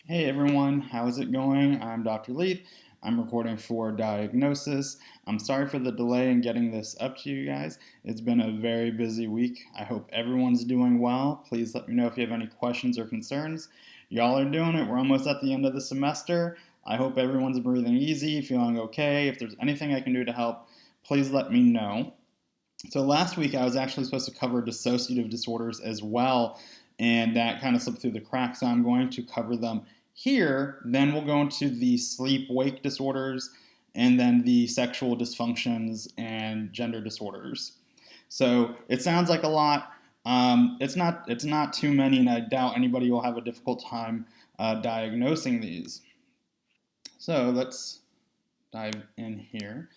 Hey everyone, how's it going? I'm Dr. Leith. I'm recording for Diagnosis. I'm sorry for the delay in getting this up to you guys. It's been a very busy week. I hope everyone's doing well. Please let me know if you have any questions or concerns. Y'all are doing it. We're almost at the end of the semester. I hope everyone's breathing easy, feeling okay. If there's anything I can do to help, please let me know. So last week I was actually supposed to cover dissociative disorders as well, and that kind of slipped through the cracks. So I'm going to cover them here. Then we'll go into the sleep-wake disorders, and then the sexual dysfunctions and gender disorders. So it sounds like a lot. It's not. It's not too many, and I doubt anybody will have a difficult time diagnosing these. So let's dive in here.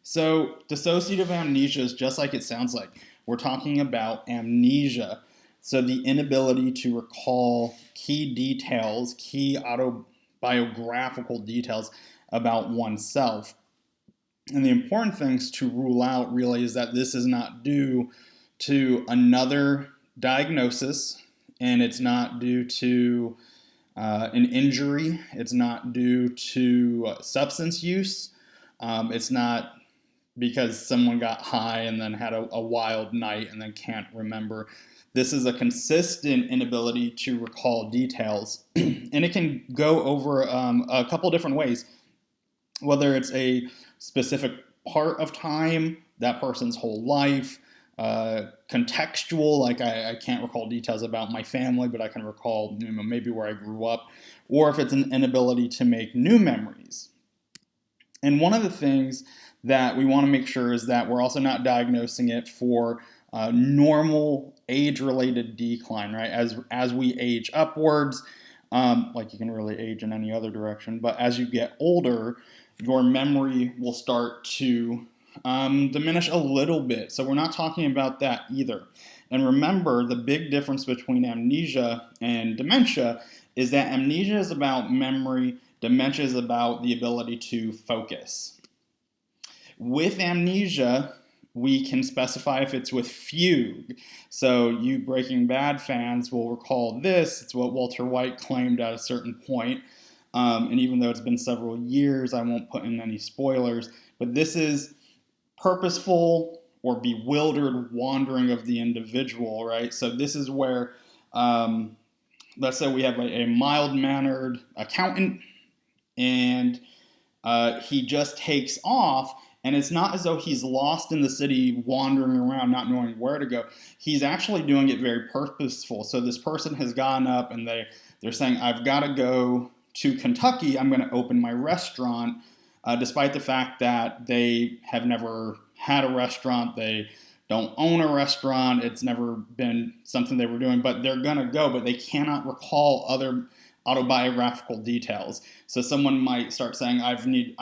So, dissociative amnesia is just like it sounds like. We're talking about amnesia. So, the inability to recall key details, key autobiographical details about oneself. And the important things to rule out really is that this is not due to another diagnosis, and it's not due to an injury, it's not due to substance use, it's not because someone got high and then had a wild night and then can't remember. This is a consistent inability to recall details, and it can go over a couple different ways, whether it's a specific part of time, that person's whole life, contextual, like I can't recall details about my family, but I can recall maybe where I grew up, or if it's an inability to make new memories. And one of the things that we want to make sure is that we're also not diagnosing it for normal age-related decline, right? As we age upwards, like you can really age in any other direction, but as you get older, your memory will start to diminish a little bit. So we're not talking about that either. And remember, the big difference between amnesia and dementia is that amnesia is about memory, dementia is about the ability to focus. With amnesia, we can specify if it's with fugue. So you Breaking Bad fans will recall this. It's what Walter White claimed at a certain point. And even though it's been several years, I won't put in any spoilers. But this is purposeful or bewildered wandering of the individual, right? So this is where, let's say we have a mild-mannered accountant, and he just takes off, and it's not as though he's lost in the city wandering around not knowing where to go. He's actually doing it very purposeful. So this person has gotten up and they're saying, I've got to go to Kentucky. I'm going to open my restaurant, despite the fact that they have never had a restaurant. They don't own a restaurant. It's never been something they were doing, but they're going to go, but they cannot recall other autobiographical details. So someone might start saying, I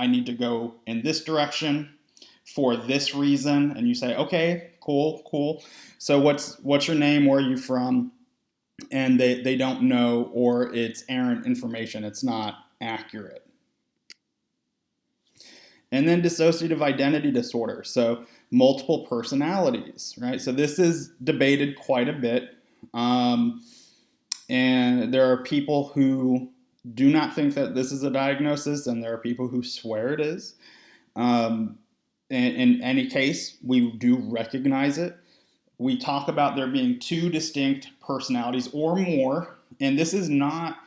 need to go in this direction for this reason, and you say, okay, cool. So what's your name? Where are you from? And they don't know, or it's errant information. It's not accurate. And then dissociative identity disorder. So multiple personalities, right? So this is debated quite a bit. And there are people who do not think that this is a diagnosis, and there are people who swear it is. In any case, we do recognize it. We talk about there being two distinct personalities or more, and this is not,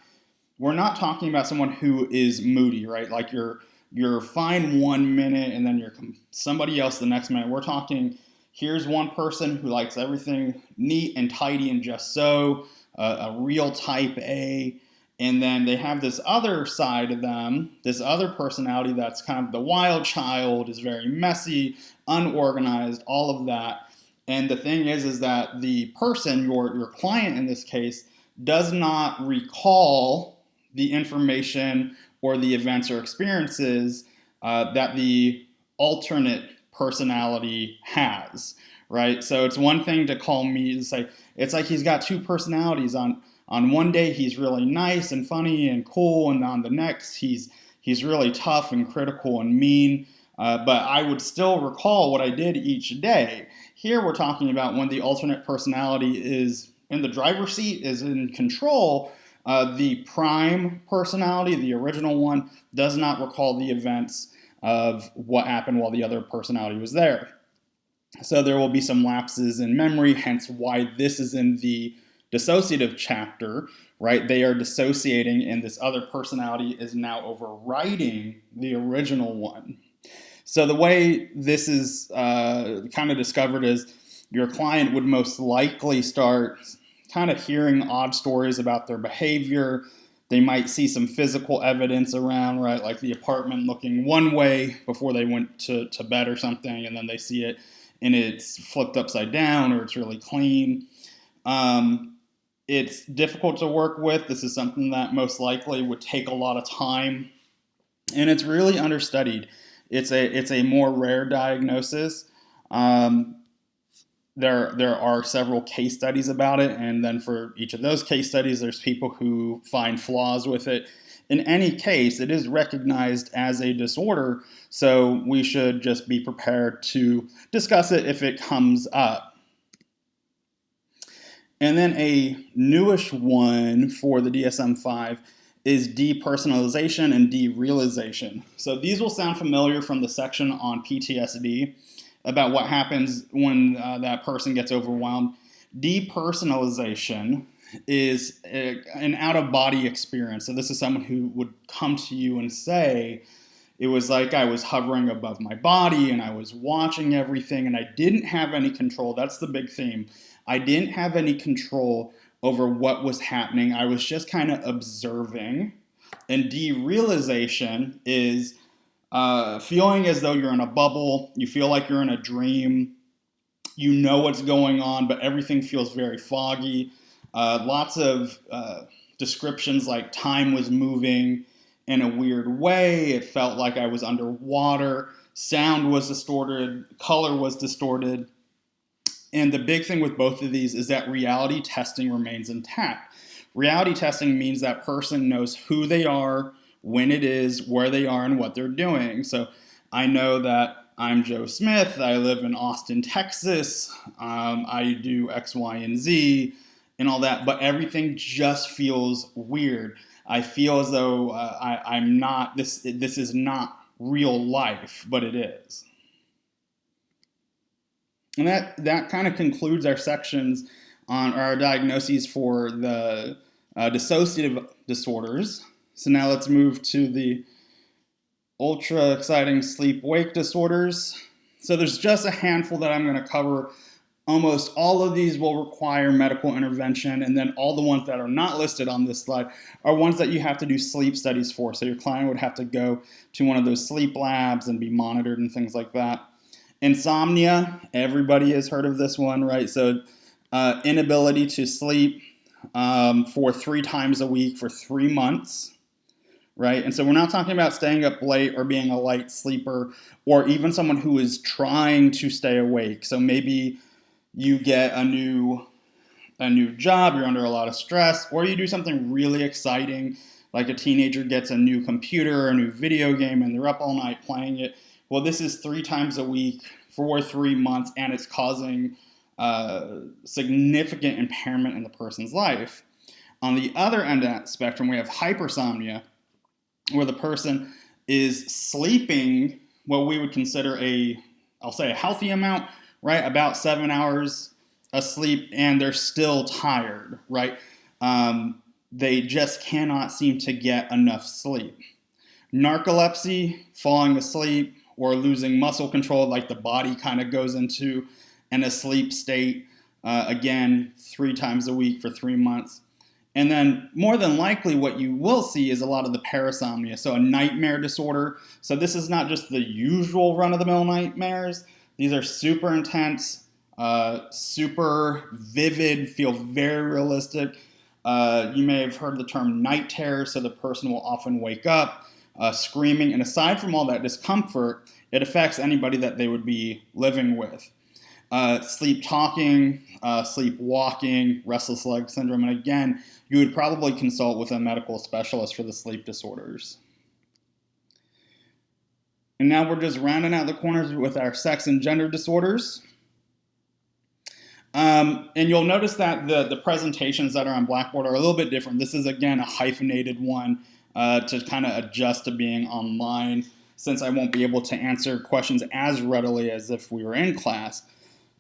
we're not talking about someone who is moody, right? Like you're fine 1 minute and then you're somebody else the next minute. We're talking, here's one person who likes everything neat and tidy and just so, a real type A, and then they have this other side of them, this other personality that's kind of the wild child, is very messy, unorganized, all of that. And the thing is that the person, your client in this case, does not recall the information or the events or experiences that the alternate personality has, right? So it's one thing to call me to say, it's like he's got two personalities. On one day he's really nice and funny and cool, and on the next he's really tough and critical and mean. But I would still recall what I did each day. Here we're talking about when the alternate personality is in the driver's seat, is in control. The prime personality, the original one, does not recall the events of what happened while the other personality was there. So there will be some lapses in memory, hence why this is in the dissociative chapter, right? They are dissociating, and this other personality is now overriding the original one. So the way this is kind of discovered is your client would most likely start kind of hearing odd stories about their behavior. They might see some physical evidence around, right? Like the apartment looking one way before they went to bed or something, and then they see it and it's flipped upside down or it's really clean. It's difficult to work with. This is something that most likely would take a lot of time, and it's really understudied. It's a more rare diagnosis. There are several case studies about it, and then for each of those case studies, there's people who find flaws with it. In any case, it is recognized as a disorder, so we should just be prepared to discuss it if it comes up. And then a newish one for the DSM-5 is depersonalization and derealization. So these will sound familiar from the section on PTSD about what happens when that person gets overwhelmed. Depersonalization is an out-of-body experience. So this is someone who would come to you and say, it was like I was hovering above my body and I was watching everything and I didn't have any control. That's the big theme. I didn't have any control over what was happening. I was just kind of observing. And derealization is feeling as though you're in a bubble. You feel like you're in a dream. You know what's going on, but everything feels very foggy. Lots of descriptions like time was moving in a weird way. It felt like I was underwater. Sound was distorted. Color was distorted. And the big thing with both of these is that reality testing remains intact. Reality testing means that person knows who they are, when it is, where they are, and what they're doing. So I know that I'm Joe Smith. I live in Austin, Texas. I do X, Y, and Z and all that, but everything just feels weird. I feel as though I'm not, this is not real life, but it is. And that kind of concludes our sections on our diagnoses for the dissociative disorders. So now let's move to the ultra exciting sleep-wake disorders. So there's just a handful that I'm going to cover. Almost all of these will require medical intervention, and then all the ones that are not listed on this slide are ones that you have to do sleep studies for. So your client would have to go to one of those sleep labs and be monitored and things like that. Insomnia, everybody has heard of this one, right? So inability to sleep for 3 times a week for 3 months, right? And so we're not talking about staying up late or being a light sleeper or even someone who is trying to stay awake. So maybe you get a new job, you're under a lot of stress, or you do something really exciting, like a teenager gets a new computer, a new video game, and they're up all night playing it. Well, this is 3 times a week for 3 months, and it's causing significant impairment in the person's life. On the other end of that spectrum, we have hypersomnia, where the person is sleeping what we would consider a healthy amount, right? About 7 hours asleep, and they're still tired, right? They just cannot seem to get enough sleep. Narcolepsy, falling asleep, or losing muscle control, like the body kind of goes into an asleep state, again, 3 times a week for 3 months. And then more than likely what you will see is a lot of the parasomnia, so a nightmare disorder. So this is not just the usual run-of-the-mill nightmares. These are super intense, super vivid, feel very realistic. You may have heard the term night terrors, so the person will often wake up screaming. And aside from all that discomfort, it affects anybody that they would be living with. Sleep talking, sleep walking, restless leg syndrome. And again, you would probably consult with a medical specialist for the sleep disorders. And now we're just rounding out the corners with our sex and gender disorders. And you'll notice that the presentations that are on Blackboard are a little bit different. This is, again, a hyphenated one to kind of adjust to being online, since I won't be able to answer questions as readily as if we were in class.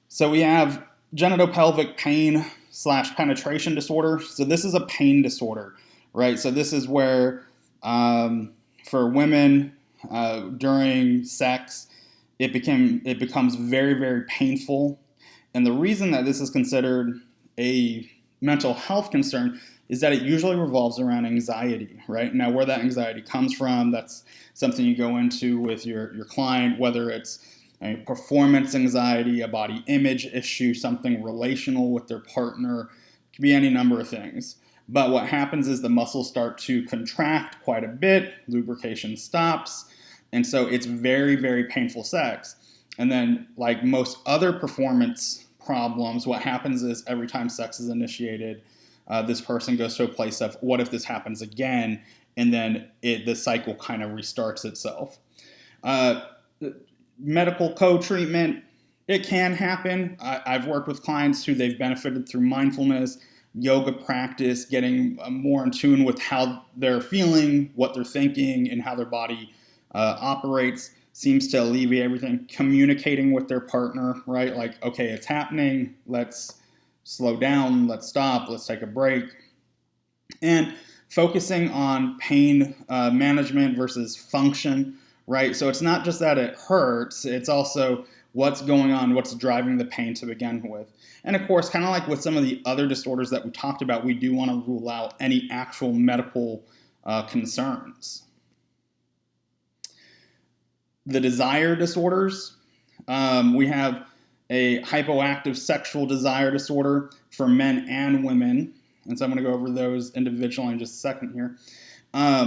So we have genitopelvic pain / penetration disorder. So this is a pain disorder, right? So this is where for women during sex, it becomes very, very painful. And the reason that this is considered a mental health concern is that it usually revolves around anxiety, right? Now, where that anxiety comes from, that's something you go into with your client, whether it's a performance anxiety, a body image issue, something relational with their partner. It could be any number of things. But what happens is the muscles start to contract quite a bit, lubrication stops, and so it's very, very painful sex. And then, like most other performance problems, what happens is every time sex is initiated, this person goes to a place of, what if this happens again? And then the cycle kind of restarts itself. Medical co-treatment, it can happen. I've worked with clients who they've benefited through mindfulness, yoga practice, getting more in tune with how they're feeling, what they're thinking, and how their body operates. Seems to alleviate everything. Communicating with their partner, right? Like, okay, it's happening. Let's slow down. Let's stop. Let's take a break. And focusing on pain management versus function, right? So it's not just that it hurts. It's also what's going on, what's driving the pain to begin with. And of course, kind of like with some of the other disorders that we talked about, we do want to rule out any actual medical concerns. The desire disorders, we have a hypoactive sexual desire disorder for men and women. And so I'm going to go over those individually in just a second here. Let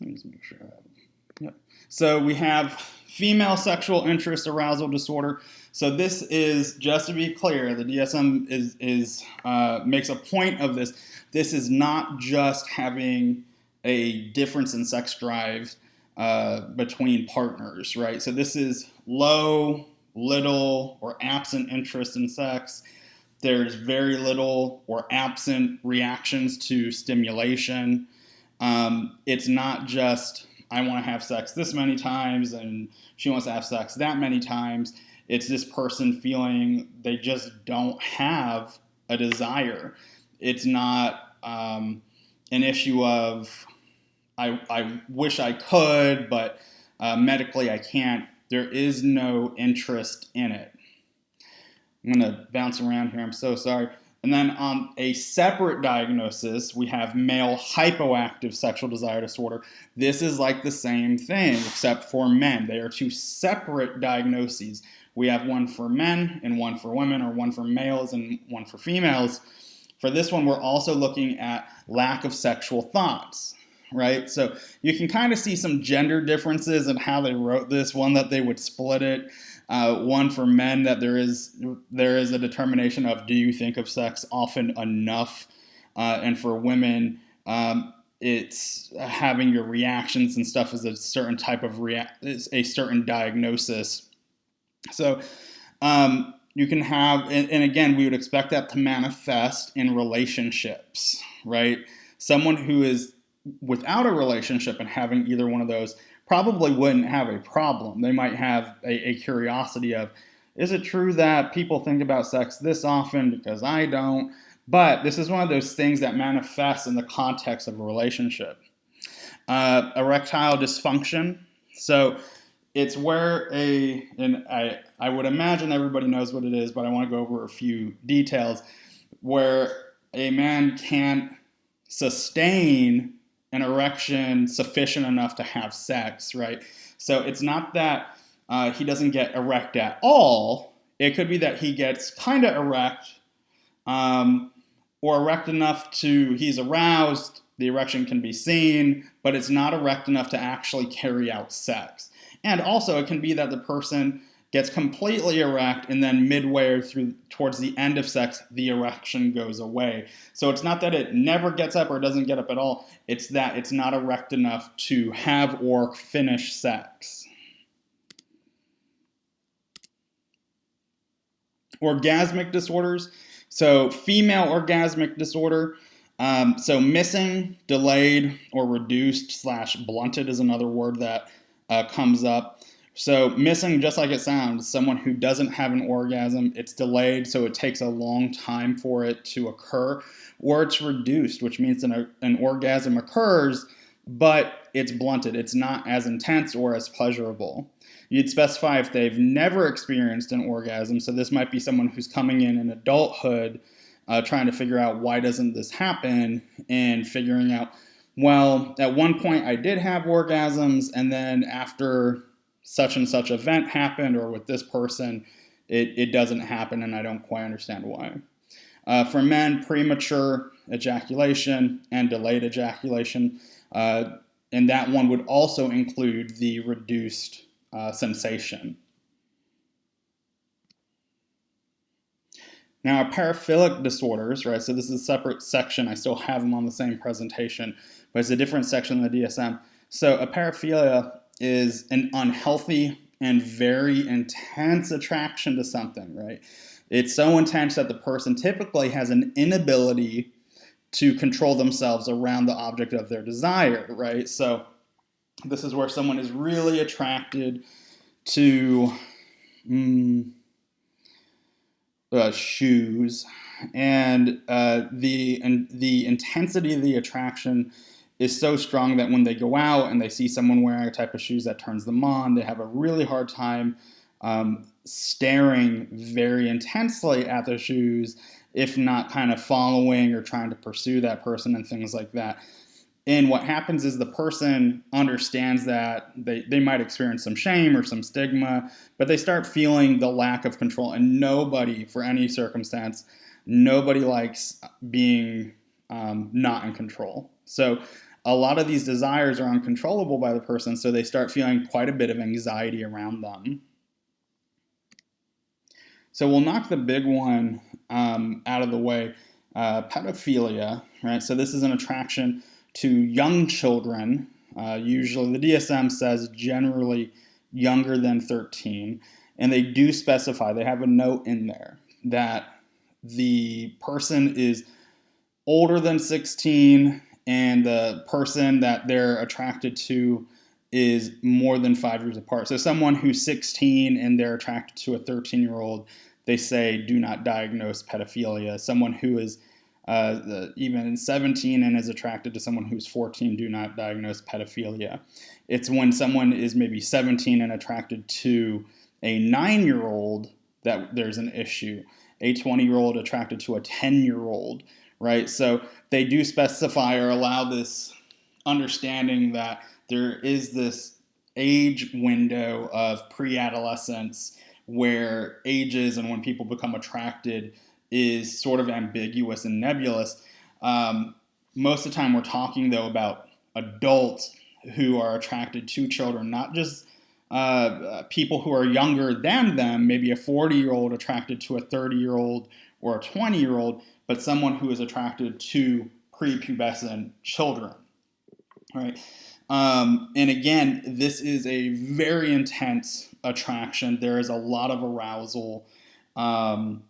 me just make sure I have them. Yep. So we have female sexual interest arousal disorder. So this is, just to be clear, the DSM is makes a point of this. This is not just having a difference in sex drive between partners, right? So this is low, little, or absent interest in sex. There's very little or absent reactions to stimulation. It's not just, I want to have sex this many times and she wants to have sex that many times. It's this person feeling they just don't have a desire. It's not an issue of, I wish I could, but medically I can't. There is no interest in it. I'm going to bounce around here. I'm so sorry. And then on a separate diagnosis, we have male hypoactive sexual desire disorder. This is like the same thing, except for men. They are two separate diagnoses. We have one for men and one for women, or one for males and one for females. For this one, we're also looking at lack of sexual thoughts, right? So you can kind of see some gender differences in how they wrote this. One, that they would split it. One for men, that there is a determination of, do you think of sex often enough? And for women, it's having your reactions and stuff is a certain type of a certain diagnosis. So you can have, and again, we would expect that to manifest in relationships, right? Someone who is without a relationship and having either one of those probably wouldn't have a problem. They might have a curiosity of, is it true that people think about sex this often? Because I don't. But this is one of those things that manifests in the context of a relationship. Erectile dysfunction. So it's where I would imagine everybody knows what it is, but I want to go over a few details, where a man can't sustain an erection sufficient enough to have sex, right? So it's not that he doesn't get erect at all. It could be that he gets kind of erect, or erect enough to, he's aroused, the erection can be seen, but it's not erect enough to actually carry out sex. And also it can be that the person gets completely erect and then midway towards the end of sex, the erection goes away. So it's not that it never gets up or doesn't get up at all. It's that it's not erect enough to have or finish sex. Orgasmic disorders. So female orgasmic disorder. So missing, delayed, or reduced / blunted is another word that comes up. So missing, just like it sounds, someone who doesn't have an orgasm, it's delayed, so it takes a long time for it to occur, or it's reduced, which means an orgasm occurs, but it's blunted. It's not as intense or as pleasurable. You'd specify if they've never experienced an orgasm, so this might be someone who's coming in adulthood, trying to figure out why doesn't this happen, and figuring out, well, at one point I did have orgasms, and then after such and such event happened, or with this person, it doesn't happen, and I don't quite understand why. For men, premature ejaculation and delayed ejaculation, and that one would also include the reduced sensation. Now, paraphilic disorders, right? So this is a separate section. I still have them on the same presentation, but it's a different section in the DSM. So a paraphilia is an unhealthy and very intense attraction to something, right? It's so intense that the person typically has an inability to control themselves around the object of their desire, right? So this is where someone is really attracted to shoes, and the intensity of the attraction is so strong that when they go out and they see someone wearing a type of shoes that turns them on, they have a really hard time staring very intensely at the shoes, if not kind of following or trying to pursue that person and things like that. And what happens is the person understands that they might experience some shame or some stigma, but they start feeling the lack of control. And nobody, for any circumstance, nobody likes being not in control. So a lot of these desires are uncontrollable by the person, so they start feeling quite a bit of anxiety around them. So we'll knock the big one out of the way, pedophilia, right? So this is an attraction to young children. Usually the DSM says generally younger than 13, and they do specify, they have a note in there that the person is older than 16 and the person that they're attracted to is more than 5 years apart. So someone who's 16 and they're attracted to a 13-year-old, they say do not diagnose pedophilia. Someone who is even 17 and is attracted to someone who's 14, do not diagnose pedophilia. It's when someone is maybe 17 and attracted to a 9-year-old that there's an issue. A 20-year-old attracted to a 10-year-old, right? So they do specify or allow this understanding that there is this age window of pre-adolescence where ages and when people become attracted is sort of ambiguous and nebulous. Most of the time we're talking, though, about adults who are attracted to children, not just people who are younger than them, maybe a 40-year-old attracted to a 30-year-old or a 20-year-old, but someone who is attracted to prepubescent children, right? And again, this is a very intense attraction. There is a lot of arousal and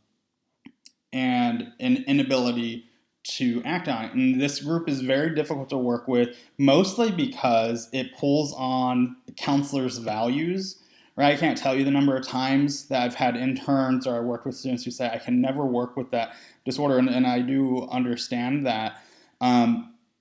an inability to act on it. And this group is very difficult to work with, mostly because it pulls on counselors' values, right? I can't tell you the number of times that I've had interns or I worked with students who say, I can never work with that disorder, and I do understand that.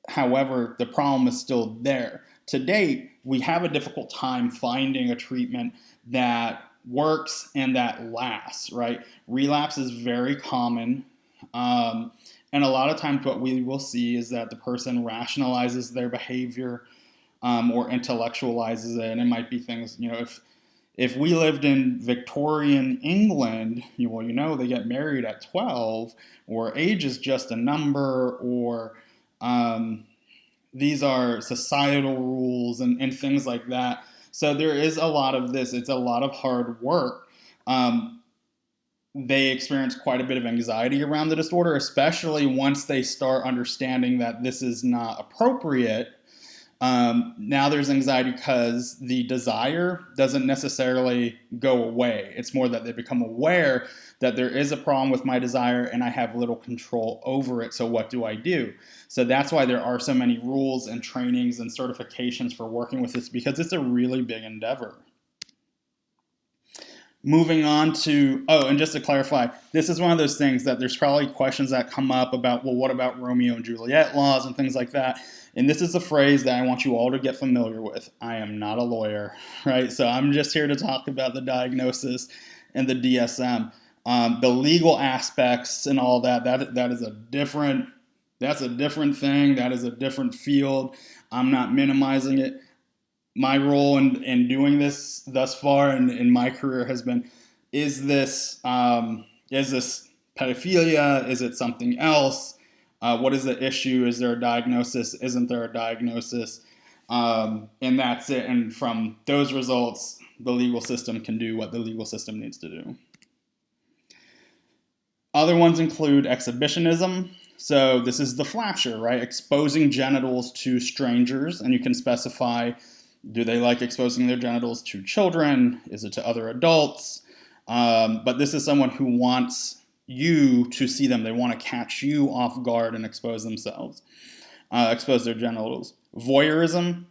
However, the problem is still there. To date, we have a difficult time finding a treatment that works and that lasts, right? Relapse is very common. And a lot of times what we will see is that the person rationalizes their behavior or intellectualizes it. And it might be things, if we lived in Victorian England, they get married at 12, or age is just a number, or these are societal rules and things like that. So there is a lot of this. It's a lot of hard work. They experience quite a bit of anxiety around the disorder, especially once they start understanding that this is not appropriate. Now there's anxiety because the desire doesn't necessarily go away. It's more that they become aware that there is a problem with my desire and I have little control over it. So what do I do? So that's why there are so many rules and trainings and certifications for working with this, because it's a really big endeavor. Moving on to, and just to clarify, this is one of those things that there's probably questions that come up about, well, what about Romeo and Juliet laws and things like that? And this is a phrase that I want you all to get familiar with. I am not a lawyer, right? So I'm just here to talk about the diagnosis and the DSM. The legal aspects and all that is a different thing. That is a different field. I'm not minimizing it. My role in doing this thus far in my career has been, is this pedophilia? Is it something else? What is the issue? Is there a diagnosis? Isn't there a diagnosis? And that's it. And from those results, the legal system can do what the legal system needs to do. Other ones include exhibitionism. So this is the flasher, right? Exposing genitals to strangers, and you can specify, do they like exposing their genitals to children? Is it to other adults? But this is someone who wants you to see them. They want to catch you off guard and expose themselves, expose their genitals. Voyeurism.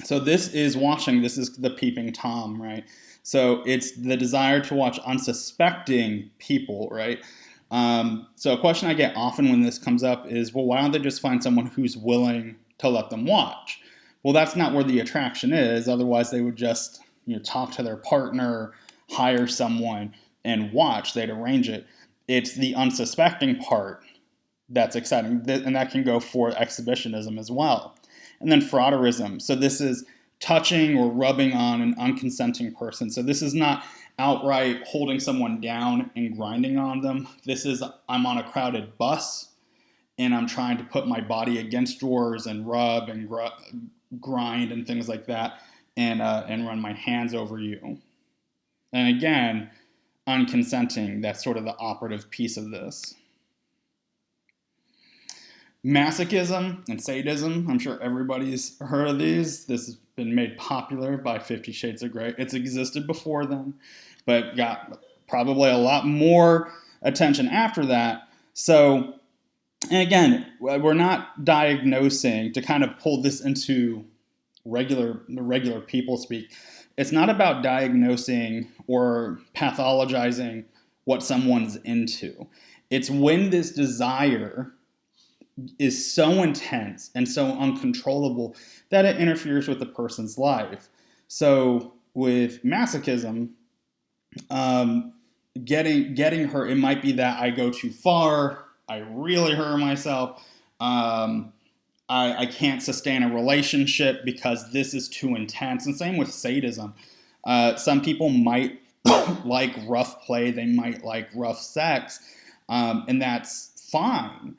So this is watching. This is the peeping Tom, right? So it's the desire to watch unsuspecting people, right? So a question I get often when this comes up is, well, why don't they just find someone who's willing to let them watch? Well, that's not where the attraction is. Otherwise, they would just talk to their partner, hire someone, and watch. They'd arrange it. It's the unsuspecting part that's exciting, and that can go for exhibitionism as well. And then frauderism. So this is touching or rubbing on an unconsenting person. So this is not outright holding someone down and grinding on them. This is, I'm on a crowded bus, and I'm trying to put my body against drawers and rub and grind and things like that, and run my hands over you. And again, unconsenting, that's sort of the operative piece of this. Masochism and sadism, I'm sure everybody's heard of these. This has been made popular by 50 Shades of Grey. It's existed before then, but got probably a lot more attention after that. So, and again, we're not diagnosing to kind of pull this into regular people speak. It's not about diagnosing or pathologizing what someone's into. It's when this desire is so intense and so uncontrollable that it interferes with the person's life. So with masochism, getting hurt, it might be that I go too far, I really hurt myself, I can't sustain a relationship because this is too intense. And same with sadism. Some people might like rough play, they might like rough sex, and that's fine.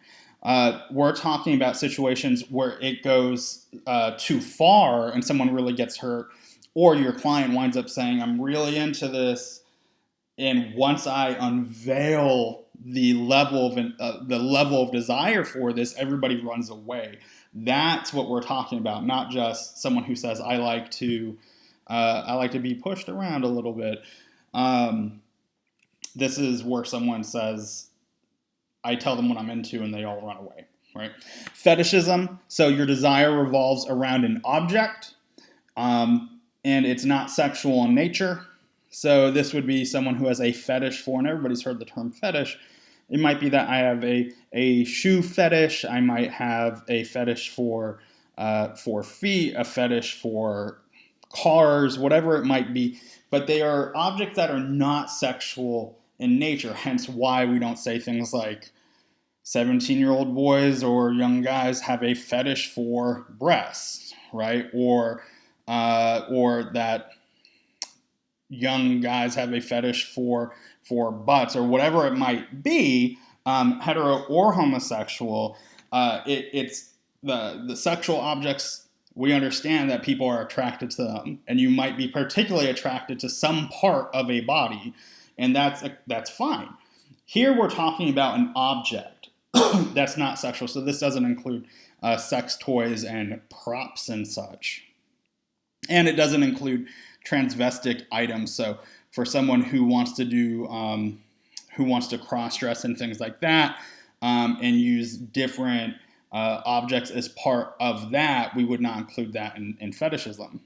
We're talking about situations where it goes too far and someone really gets hurt, or your client winds up saying, I'm really into this, and once I unveil the level of desire for this, everybody runs away. That's what we're talking about, not just someone who says, I like to be pushed around a little bit. This is where someone says, I tell them what I'm into and they all run away, right? Fetishism, so your desire revolves around an object, and it's not sexual in nature. So this would be someone who has a fetish for, and everybody's heard the term fetish. It might be that I have a shoe fetish. I might have a fetish for feet, a fetish for cars, whatever it might be. But they are objects that are not sexual in nature, hence why we don't say things like 17-year-old boys or young guys have a fetish for breasts, right? Or that young guys have a fetish for butts, or whatever it might be, hetero or homosexual. It's the sexual objects. We understand that people are attracted to them, and you might be particularly attracted to some part of a body, and that's fine. Here we're talking about an object that's not sexual, so this doesn't include sex toys and props and such. And it doesn't include transvestic items. So for someone who wants to do, who wants to cross-dress and things like that, and use different objects as part of that, we would not include that in fetishism.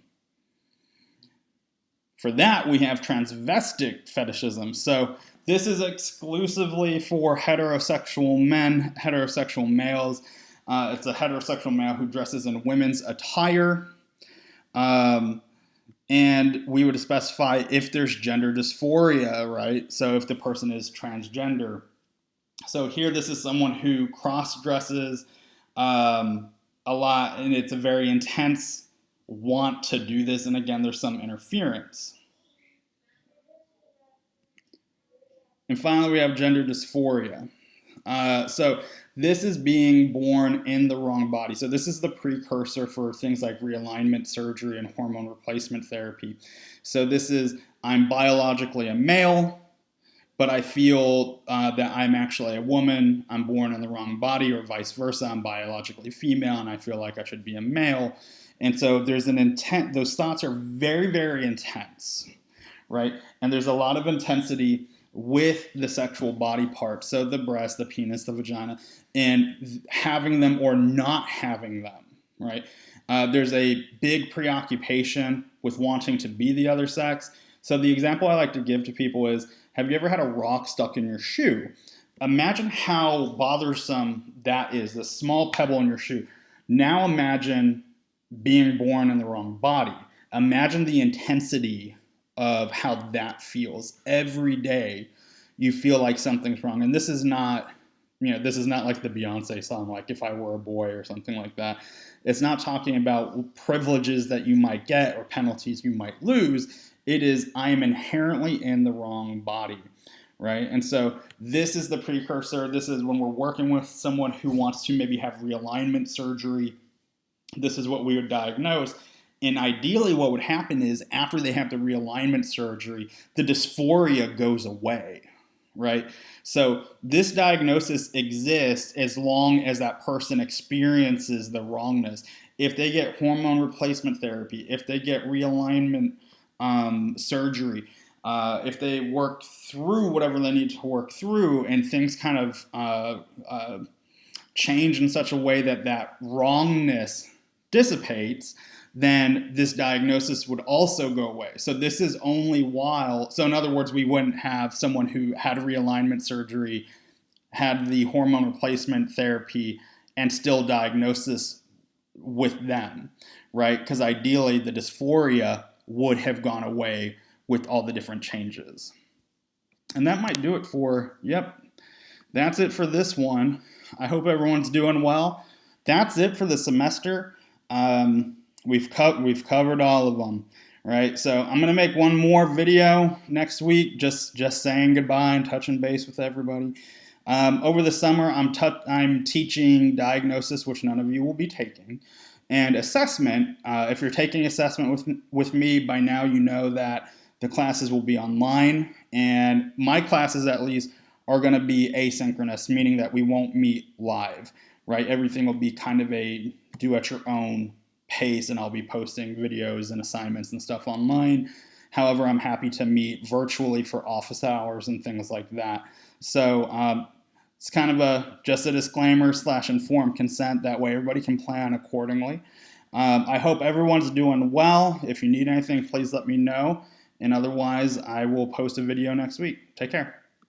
For that, we have transvestic fetishism. So this is exclusively for heterosexual men, heterosexual males. It's a heterosexual male who dresses in women's attire. And we would specify if there's gender dysphoria, right? So if the person is transgender. So here, this is someone who cross-dresses a lot, and it's a very intense want to do this. And again, there's some interference. And finally, we have gender dysphoria. So this is being born in the wrong body. So this is the precursor for things like realignment surgery and hormone replacement therapy. So this is, I'm biologically a male, but I feel that I'm actually a woman. I'm born in the wrong body, or vice versa. I'm biologically female and I feel like I should be a male. And so there's an intent. Those thoughts are very, very intense, right? And there's a lot of intensity with the sexual body parts, so the breast, the penis, the vagina, and having them or not having them, right? There's a big preoccupation with wanting to be the other sex. So the example I like to give to people is, have you ever had a rock stuck in your shoe? Imagine how bothersome that is, the small pebble in your shoe. Now imagine being born in the wrong body. Imagine the intensity of how that feels. Every day you feel like something's wrong. And this is not, this is not like the Beyonce song, like If I Were a Boy or something like that. It's not talking about privileges that you might get or penalties you might lose. It is, I am inherently in the wrong body, right? And so this is the precursor. This is when we're working with someone who wants to maybe have realignment surgery. This is what we would diagnose. And ideally what would happen is, after they have the realignment surgery, the dysphoria goes away, right? So this diagnosis exists as long as that person experiences the wrongness. If they get hormone replacement therapy, if they get realignment surgery, if they work through whatever they need to work through, and things kind of change in such a way that that wrongness dissipates, then this diagnosis would also go away. So this is only while, so in other words, we wouldn't have someone who had realignment surgery, had the hormone replacement therapy, and still diagnosis with them, right? Because ideally the dysphoria would have gone away with all the different changes. And that might do it for, that's it for this one. I hope everyone's doing well. That's it for the semester. We've covered all of them, right? So I'm going to make one more video next week, just saying goodbye and touching base with everybody. Over the summer, I'm teaching diagnosis, which none of you will be taking, and assessment. If you're taking assessment with me, by now you know that the classes will be online, and my classes at least are going to be asynchronous, meaning that we won't meet live, right? Everything will be kind of a do-at-your-own pace, and I'll be posting videos and assignments and stuff online. However, I'm happy to meet virtually for office hours and things like that. So it's kind of just a disclaimer / informed consent. That way everybody can plan accordingly. I hope everyone's doing well. If you need anything, please let me know. And otherwise, I will post a video next week. Take care.